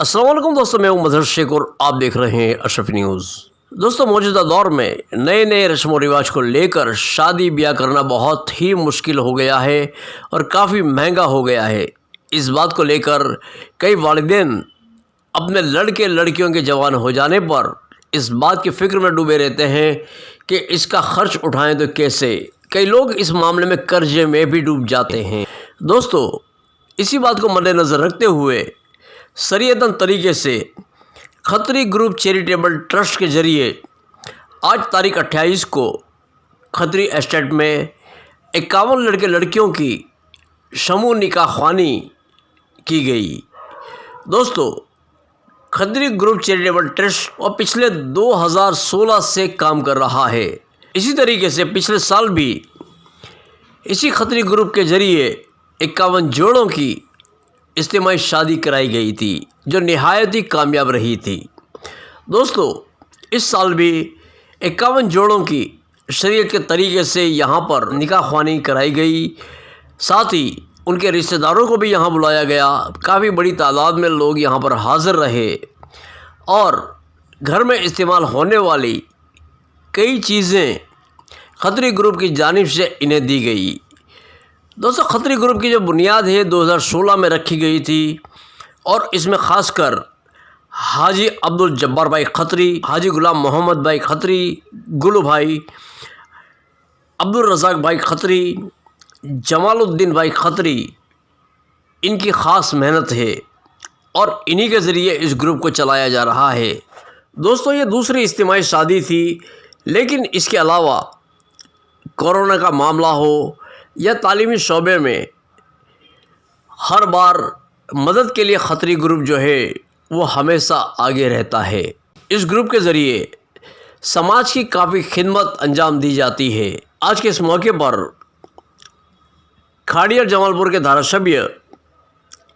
अस्सलाम वालेकुम दोस्तों, मैं हूं मजहर शेख और आप देख रहे हैं अशरफ न्यूज़। दोस्तों, मौजूदा दौर में नए नए रस्म व रिवाज को लेकर शादी ब्याह करना बहुत ही मुश्किल हो गया है और काफ़ी महंगा हो गया है। इस बात को लेकर कई वालिदैन अपने लड़के लड़कियों के जवान हो जाने पर इस बात की फ़िक्र में डूबे रहते हैं कि इसका खर्च उठाएं तो कैसे। कई लोग इस मामले में कर्जे में भी डूब जाते हैं। दोस्तों, इसी बात को मद्देनज़र रखते हुए शरीयतन तरीके से खत्री ग्रुप चैरिटेबल ट्रस्ट के ज़रिए आज तारीख 28 को खत्री एस्टेट में 51 लड़के लड़कियों की समूह निकाह ख़्वानी की गई। दोस्तों, खत्री ग्रुप चैरिटेबल ट्रस्ट और पिछले 2016 से काम कर रहा है। इसी तरीके से पिछले साल भी इसी खत्री ग्रुप के ज़रिए 51 जोड़ों की इज्तिमाई शादी कराई गई थी, जो निहायत ही कामयाब रही थी। दोस्तों, इस साल भी 51 जोड़ों की शरीयत के तरीके से यहाँ पर निकाह ख़्वानी कराई गई। साथ ही उनके रिश्तेदारों को भी यहाँ बुलाया गया। काफ़ी बड़ी तादाद में लोग यहाँ पर हाज़िर रहे और घर में इस्तेमाल होने वाली कई चीज़ें खत्री ग्रुप की जानिब से इन्हें दी गई। दोस्तों, खत्री ग्रुप की जो बुनियाद है 2016 में रखी गई थी और इसमें ख़ासकर हाजी अब्दुल जब्बार भाई खत्री, हाजी गुलाम मोहम्मद भाई खत्री, गुलू भाई, अब्दुल रज़ाक भाई खत्री, जमालुद्दीन भाई खत्री, इनकी ख़ास मेहनत है और इन्हीं के ज़रिए इस ग्रुप को चलाया जा रहा है। दोस्तों, ये दूसरी इज्तिमाई शादी थी, लेकिन इसके अलावा कोरोना का मामला हो या तालीमी शोबे में हर बार मदद के लिए खत्री ग्रुप जो है वो हमेशा आगे रहता है। इस ग्रुप के ज़रिए समाज की काफ़ी खिदमत अंजाम दी जाती है। आज के इस मौके पर खाड़ियर जमालपुर के धारासभ्य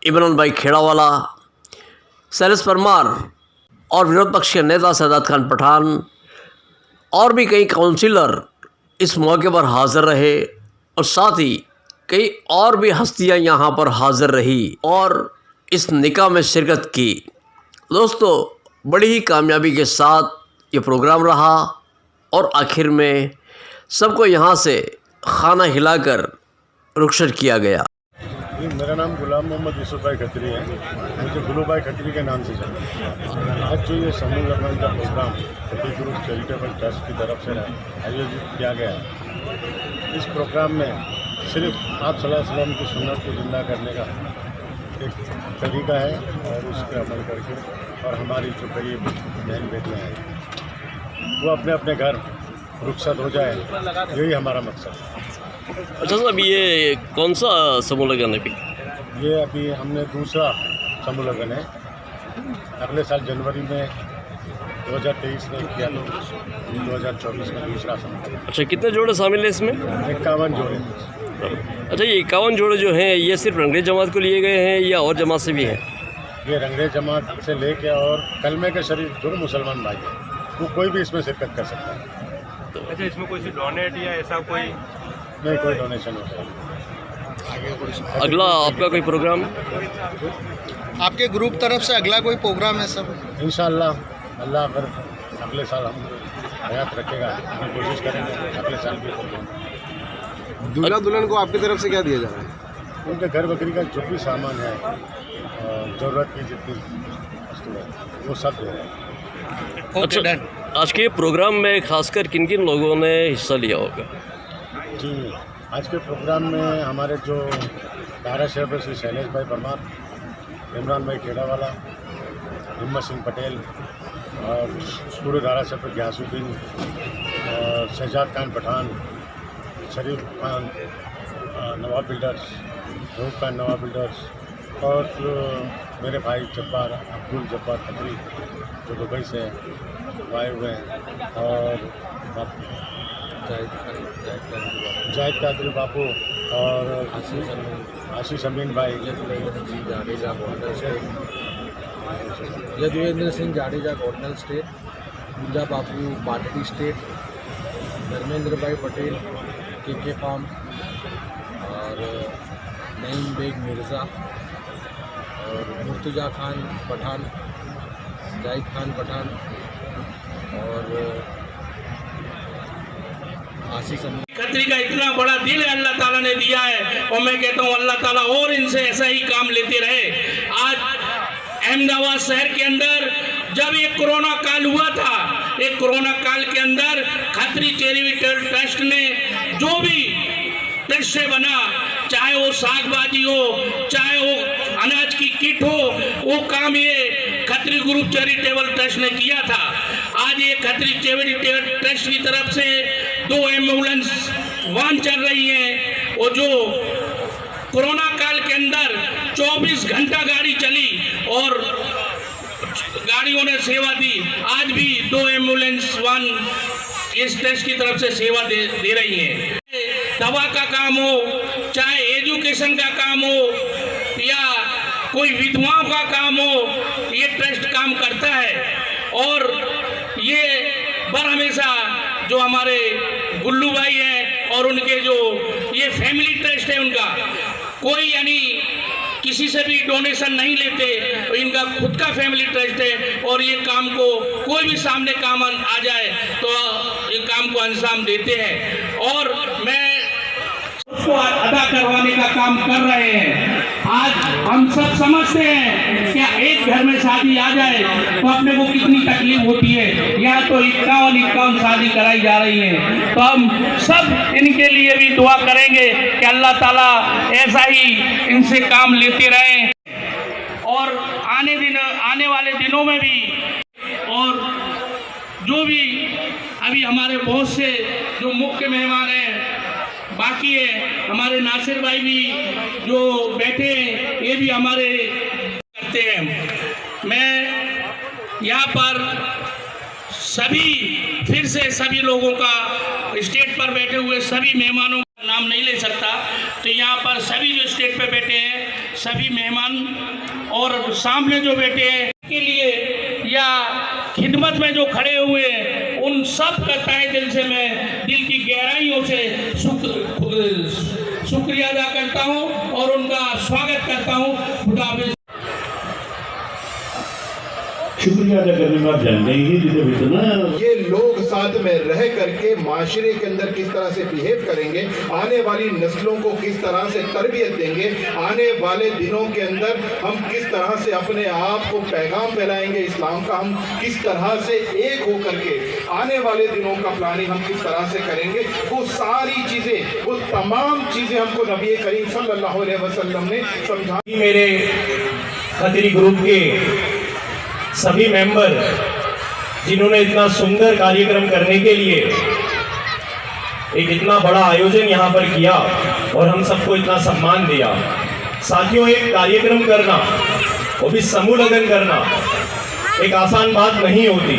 इमरान भाई खेड़ावाला, सैलस परमार और विरोध पक्ष के नेता सदात खान पठान और भी कई काउंसिलर इस मौके पर हाज़िर रहे और साथ ही कई और भी हस्तियां यहाँ पर हाज़िर रही और इस निकाह में शिरकत की। दोस्तों, बड़ी ही कामयाबी के साथ ये प्रोग्राम रहा और आखिर में सबको यहाँ से खाना खिलाकर रुखसत किया गया। मेरा नाम गुलाम मोहम्मद यूसुफ भाई खत्री है। मुझे गुलू भाई खत्री के नाम से चलता। आज जो ये समूह लगन का program Khatri group charitable trust की तरफ से आयोजित किया गया, इस प्रोग्राम में सिर्फ आप सल्लल्लाहु अलैहि वसल्लम की सुन्नत को जिंदा करने का एक तरीका है और उस पर अमल करके और हमारी जो गरीब बहन बेटियाँ हैं वो अपने अपने घर रुखसत हो जाए, यही हमारा मकसद है। अच्छा साहब, ये कौन सा समूह लगन है? ये अभी हमने दूसरा समूह लगन है। अगले साल जनवरी में 2023 में किया तो 2024 में दूसरा समूह। अच्छा, कितने जोड़े शामिल हैं इसमें? 51 जोड़े। अच्छा, ये 51 जोड़े जो हैं ये सिर्फ रंगरेज जमात को लिए गए हैं या और जमात से भी हैं? ये रंगरेज जमात से लेके और कलमे के शरीफ जो मुसलमान भाई हैं वो कोई भी इसमें शिरकत कर सकता है। तो अच्छा, इसमें कोई डोनेट या ऐसा कोई नहीं, कोई डोनेशन होता है। अगला आपका कोई प्रोग्राम आपके ग्रुप तरफ से अगला कोई प्रोग्राम है सब? इंशाअल्लाह अल्लाह अगर अगले साल हम हयात रखेगा हम कोशिश करेंगे अगले साल भी प्रोग्राम। दूल्हा दुल्हन को आपकी तरफ से क्या दिया जा रहा है? उनके घर बकरी का जो भी सामान है, ज़रूरत की जितनी वस्तु है वो सब दे रहे हैं। अच्छा, आज के प्रोग्राम में खासकर किन किन लोगों ने हिस्सा लिया होगा? जी, आज के प्रोग्राम में हमारे जो धारासभ्य श्री शैलेश भाई परमार, इमरान भाई खेड़ावाला, हिम्मत सिंह पटेल और पूरे धारासभ्य गयासुद्दीन और शहजाद खान पठान, शरीफ खान नवाब बिल्डर्स, रूप खान नवाब बिल्डर्स और जो मेरे भाई जब्बार अब्दुल जब्बार खत्री जो दुबई से आए हुए हैं और जाहिद कादरी बापू और आशीष अमीन भाई, यदुवेंद्र सिंह जाडेजा कोर्नल स्टेट, पूजा बापू पाटड़ी स्टेट, धर्मेंद्र भाई पटेल के फार्म और नईम बेग मिर्ज़ा और मुर्तुजा खान पठान, जाहिद खान पठान और आशीष अमीर। खत्री का इतना बड़ा दिल है अल्लाह ताला ने दिया है, और मैं कहता हूँ अल्लाह ताला और इनसे ऐसा ही काम लेते रहे। आज अहमदाबाद शहर के अंदर जब ये कोरोना काल हुआ था, एक कोरोना काल के अंदर खत्री चैरिटेबल ट्रस्ट ने जो भी ट्रस्ट से बना, चाहे वो सागबाजी हो, चाहे वो अनाज की किट हो, वो काम ये खत्री ग्रुप चैरिटेबल ट्रस्ट ने किया था। आज ये खत्री चैरिटेबल ट्रस्ट की तरफ से 2 एम्बुलेंस वाहन चल रही हैं, और जो कोरोना काल के अंदर 24 घंटा गाड़ी चली और गाड़ियों ने सेवा दी। आज भी 2 एम्बुलेंस वाहन इस ट्रस्ट की तरफ से सेवा दे रही हैं। दवा का काम हो, चाहे एजुकेशन का काम हो, या कोई विधवाओं का काम हो, ये ट्रस्ट काम करता है। और ये हमेशा जो हमारे गुल्लू भाई हैं और उनके जो ये फैमिली ट्रस्ट है, उनका कोई यानी किसी से भी डोनेशन नहीं लेते, तो इनका खुद का फैमिली ट्रस्ट है, और ये काम को कोई भी सामने काम आ जाए तो ये काम को अंजाम देते हैं, और मैं उसको अदा करवाने का काम कर रहे हैं। आज हम सब समझते हैं कि एक घर में शादी आ जाए तो अपने को कितनी तकलीफ होती है, यहाँ तो 51 शादी कराई जा रही है। तो हम सब इनके लिए भी दुआ करेंगे कि अल्लाह ताला ऐसा ही इनसे काम लेते रहें, और आने वाले दिनों में भी। और जो भी अभी हमारे बहुत से जो मुख्य मेहमान हैं बाकी है, हमारे नासिर भाई भी जो बैठे हैं, ये भी हमारे करते हैं। मैं यहाँ पर फिर से सभी लोगों का, स्टेज पर बैठे हुए सभी मेहमानों का नाम नहीं ले सकता, तो यहाँ पर सभी जो स्टेज पर बैठे हैं सभी मेहमान और सामने जो बैठे हैं के लिए या खिदमत में जो खड़े हुए हैं, उन सब का तहे दिल से मैं दिल की गहराइयों से शुक्रिया अदा करता हूं और उनका स्वागत करता हूं। खुदा हाफिज़। शुक्रिया अदा करने में आप जानते ही जिसे इतना ये लोग साथ में रह करके माशरे के अंदर किस तरह से बिहेव करेंगे, आने वाली नस्लों को किस तरह से तरबियत देंगे, आने वाले दिनों के अंदर हम किस तरह से अपने आप को पैगाम फैलाएंगे इस्लाम का, हम किस तरह से एक हो करके आने वाले दिनों का प्लानिंग हम किस तरह से करेंगे, वो सारी चीज़ें, वो तमाम चीज़ें हमको नबी करीम सल्लल्लाहु अलैहि वसल्लम ने समझा। मेरे खत्री ग्रुप के सभी मेंबर जिन्होंने इतना सुंदर कार्यक्रम करने के लिए एक इतना बड़ा आयोजन यहाँ पर किया और हम सबको इतना सम्मान दिया। साथियों, एक कार्यक्रम करना, वो भी समूह लगन करना, एक आसान बात नहीं होती।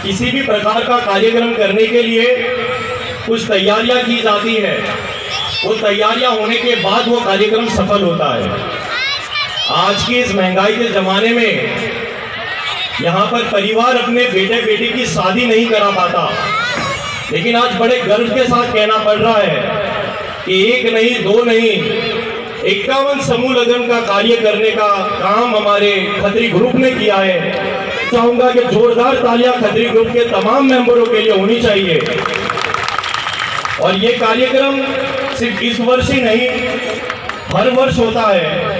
किसी भी प्रकार का कार्यक्रम करने के लिए कुछ तैयारियां की जाती है, वो तैयारियां होने के बाद वो कार्यक्रम सफल होता है। आज की इस महंगाई के ज़माने में यहाँ पर परिवार अपने बेटे बेटी की शादी नहीं करा पाता, लेकिन आज बड़े गर्व के साथ कहना पड़ रहा है कि 1 नहीं 2 नहीं 51 समूह लगन का कार्य करने का काम हमारे खत्री ग्रुप ने किया है। चाहूँगा कि जोरदार तालियां खत्री ग्रुप के तमाम मेंबरों के लिए होनी चाहिए। और ये कार्यक्रम सिर्फ इस वर्ष ही नहीं, हर वर्ष होता है।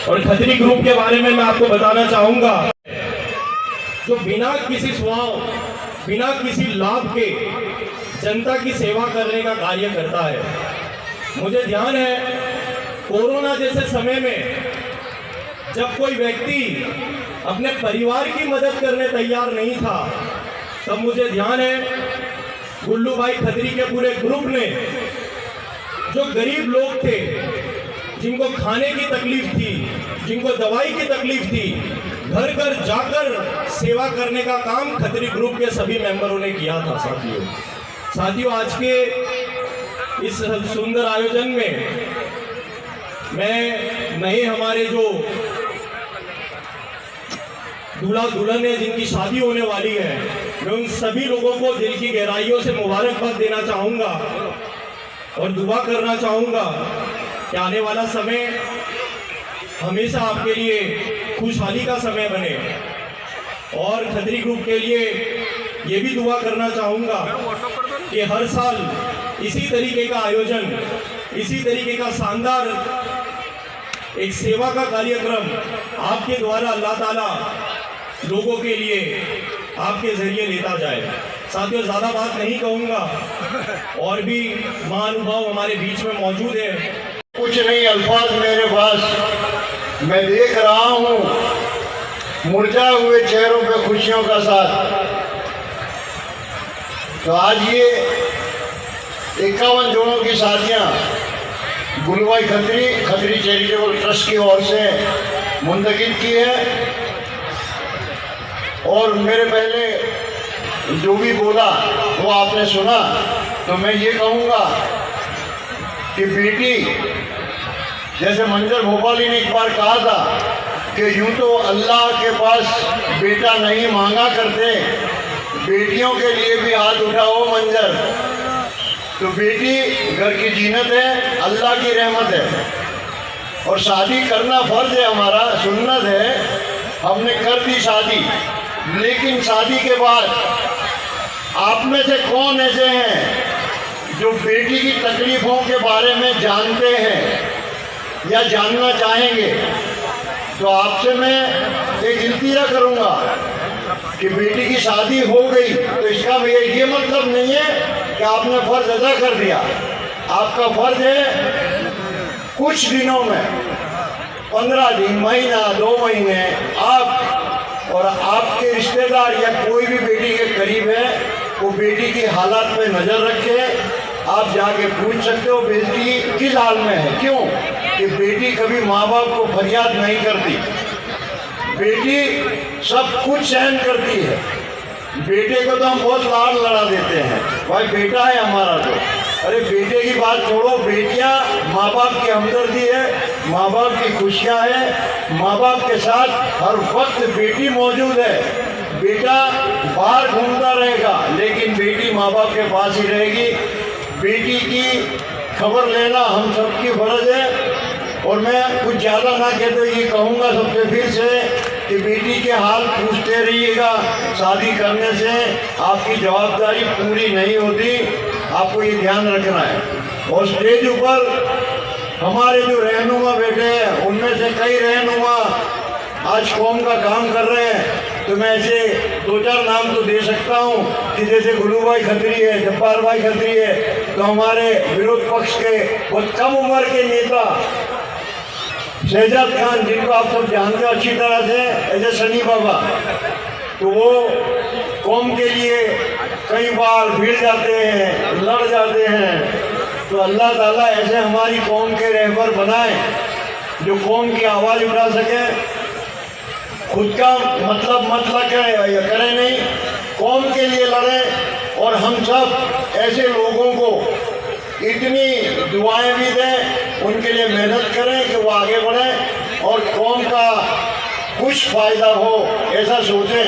और खत्री ग्रुप के बारे में मैं आपको बताना चाहूंगा, जो बिना किसी स्वार्थ, बिना किसी लाभ के जनता की सेवा करने का कार्य करता है। मुझे ध्यान है कोरोना जैसे समय में जब कोई व्यक्ति अपने परिवार की मदद करने तैयार नहीं था, तब मुझे ध्यान है गुल्लू भाई खत्री के पूरे ग्रुप ने, जो गरीब लोग थे, जिनको खाने की तकलीफ थी, जिनको दवाई की तकलीफ थी, घर घर जाकर सेवा करने का काम खत्री ग्रुप के सभी मेंबरों ने किया था। साथियों, आज के इस सुंदर आयोजन में मैं नए हमारे जो दूल्हा दुल्हन है, जिनकी शादी होने वाली है, मैं उन सभी लोगों को दिल की गहराइयों से मुबारकबाद देना चाहूँगा और दुआ करना चाहूँगा कि आने वाला समय हमेशा आपके लिए खुशहाली का समय बने। और खत्री ग्रुप के लिए ये भी दुआ करना चाहूँगा कि हर साल इसी तरीके का आयोजन, इसी तरीके का शानदार एक सेवा का कार्यक्रम आपके द्वारा अल्लाह ताला लोगों के लिए आपके ज़रिए लेता जाए। साथियों, ज़्यादा बात नहीं कहूँगा, और भी महानुभाव हमारे बीच में मौजूद है। कुछ नहीं अल्फाज मेरे पास, मैं देख रहा हूँ मुरझाए हुए चेहरों पे खुशियों का साथ। तो आज ये 51 जोड़ों की शादियाँ गुलूभाई खत्री चैरिटेबल ट्रस्ट की ओर से मुंतकिद की है। और मेरे पहले जो भी बोला वो आपने सुना, तो मैं ये कहूँगा कि बेटी, जैसे मंजर भोपाली ने एक बार कहा था कि यूँ तो अल्लाह के पास बेटा नहीं मांगा करते, बेटियों के लिए भी हाथ उठाओ मंजर। तो बेटी घर की जीनत है, अल्लाह की रहमत है, और शादी करना फ़र्ज है, हमारा सुन्नत है। हमने कर दी शादी, लेकिन शादी के बाद आप में से कौन ऐसे हैं जो बेटी की तकलीफ़ों के बारे में जानते हैं या जानना चाहेंगे? तो आपसे मैं एक इल्तिजा करूँगा कि बेटी की शादी हो गई तो इसका ये मतलब नहीं है कि आपने फ़र्ज अदा कर दिया। आपका फ़र्ज है कुछ दिनों में, 15 दिन, महीना, 2 महीने, आप और आपके रिश्तेदार या कोई भी बेटी के करीब है वो बेटी की हालात पे नज़र रखे। आप जाके पूछ सकते हो बेटी किस हाल में है। क्यों? कि बेटी कभी माँ बाप को फरियाद नहीं करती, बेटी सब कुछ सहन करती है। बेटे को तो हम बहुत लाड लड़ा देते हैं, भाई बेटा है हमारा। तो अरे बेटे की बात छोड़ो, बेटियां माँ बाप की हमदर्दी है, माँ बाप की खुशियाँ हैं, माँ बाप के साथ हर वक्त बेटी मौजूद है। बेटा बाहर घूमता रहेगा लेकिन बेटी माँ बाप के पास ही रहेगी। बेटी की खबर लेना हम सबकी फर्ज है। और मैं कुछ ज़्यादा ना कहते ये कहूँगा सबसे फिर से कि बेटी के हाल पूछते रहिएगा। शादी करने से आपकी जवाबदारी पूरी नहीं होती, आपको ये ध्यान रखना है। और स्टेज ऊपर हमारे जो रहनुमा बैठे हैं उनमें से कई रहनुमा आज कौम का काम कर रहे हैं। तो मैं ऐसे 2-4 नाम तो दे सकता हूँ कि जैसे गुलूभाई खत्री है, जब्बार भाई खत्री है, तो हमारे विरोध पक्ष के बहुत कम उम्र के नेता शहजाद खान, जिनको आप सब जानते हो अच्छी तरह से, ऐसे सनी बाबा, तो वो कौम के लिए कई बार भिड़ जाते हैं, लड़ जाते हैं। तो अल्लाह ताला ऐसे हमारी कौम के रहबर बनाए जो कौम की आवाज़ उठा सके। खुद का मतलब करे नहीं, कौम के लिए लड़े। और हम सब ऐसे लोगों को इतनी दुआएं भी दें, उनके लिए मेहनत करें कि वो आगे बढ़ें और कौम का कुछ फ़ायदा हो, ऐसा सोचें।